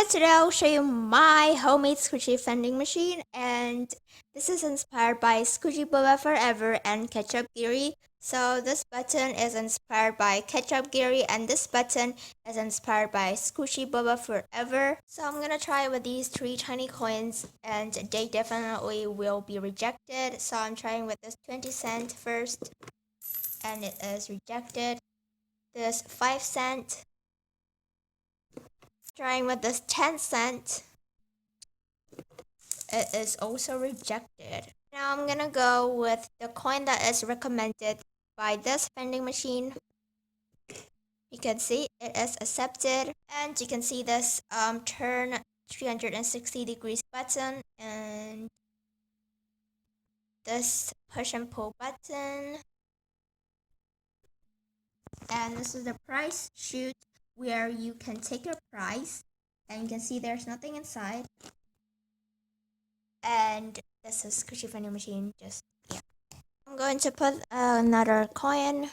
today I'll show you my homemade squishy vending machine, and this is inspired by Squishy Boba Forever and ketchupgiri. So this button is inspired by ketchupgiri and this button is inspired by Squishy Boba Forever. So I'm gonna try with these 3 tiny coins and they definitely will be rejected. So I'm trying with this 20 cent first and it is rejected. This 5 cent. Trying with this 10 cent. It is also rejected. Now I'm gonna go with the coin that is recommended by this vending machine. You can see it is accepted, and you can see this turn 360 degrees button and this push and pull button, and this is the price chute where you can take your price, and you can see there's nothing inside. And this is squishy vending machine. Just yeah. I'm going to put another coin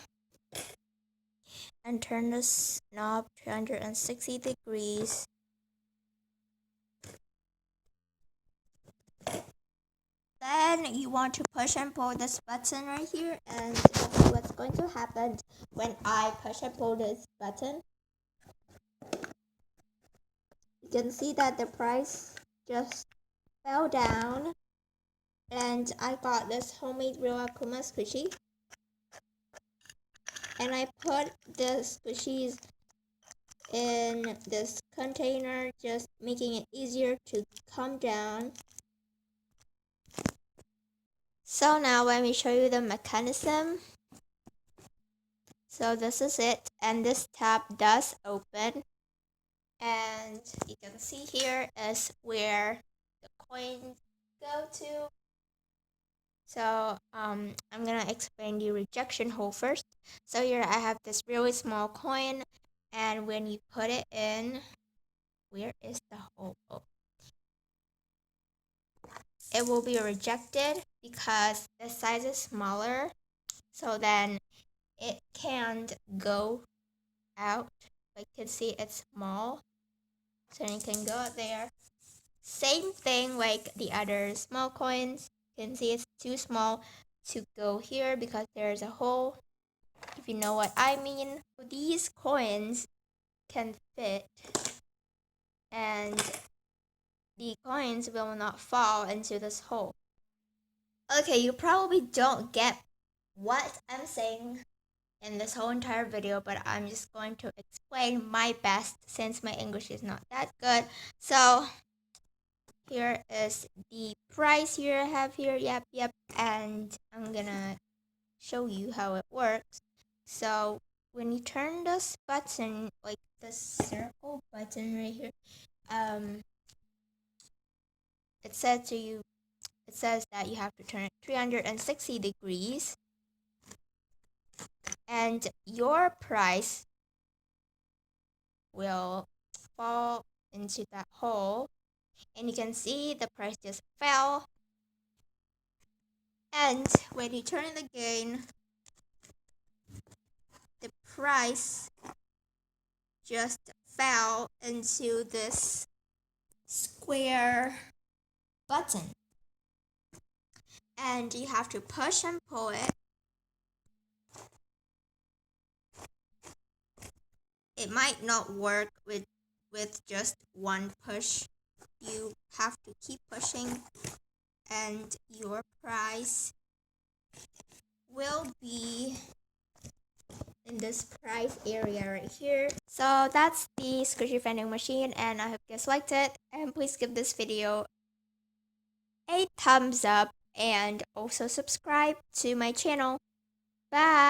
and turn this knob 360 degrees. Then you want to push and pull this button right here, and let's see what's going to happen when I push and pull this button. You can see that the price just fell down, and I got this homemade real Akuma squishy, and I put the squishies in this container, just making it easier to come down. So now let me show you the mechanism. So this is it, and this tab does open, and you can see here is where the coins go to. So I'm gonna explain the rejection hole first. So here I have this really small coin, and when you put it in, where is the hole? Oh. It will be rejected because the size is smaller, so then it can't go out. Like you can see it's small, so you can go out there. Same thing like the other small coins. You can see it's too small to go here because there's a hole, if you know what I mean. These coins can fit, and the coins will not fall into this hole. Okay, you probably don't get what I'm saying in this whole entire video, but I'm just going to explain my best since my English is not that good. So here is the price here I have here. Yep, and I'm gonna show you how it works. So when you turn this button, like the circle button right here, it says that you have to turn it 360 degrees, and your price will fall into that hole, and you can see the price just fell. And when you turn it again, the price just fell into this square button, and you have to push and pull it. It might not work with just one push. You have to keep pushing, and your price will be in this price area right here. So that's the squishy vending machine, and I hope you guys liked it, and please give this video a thumbs up and also subscribe to my channel. Bye!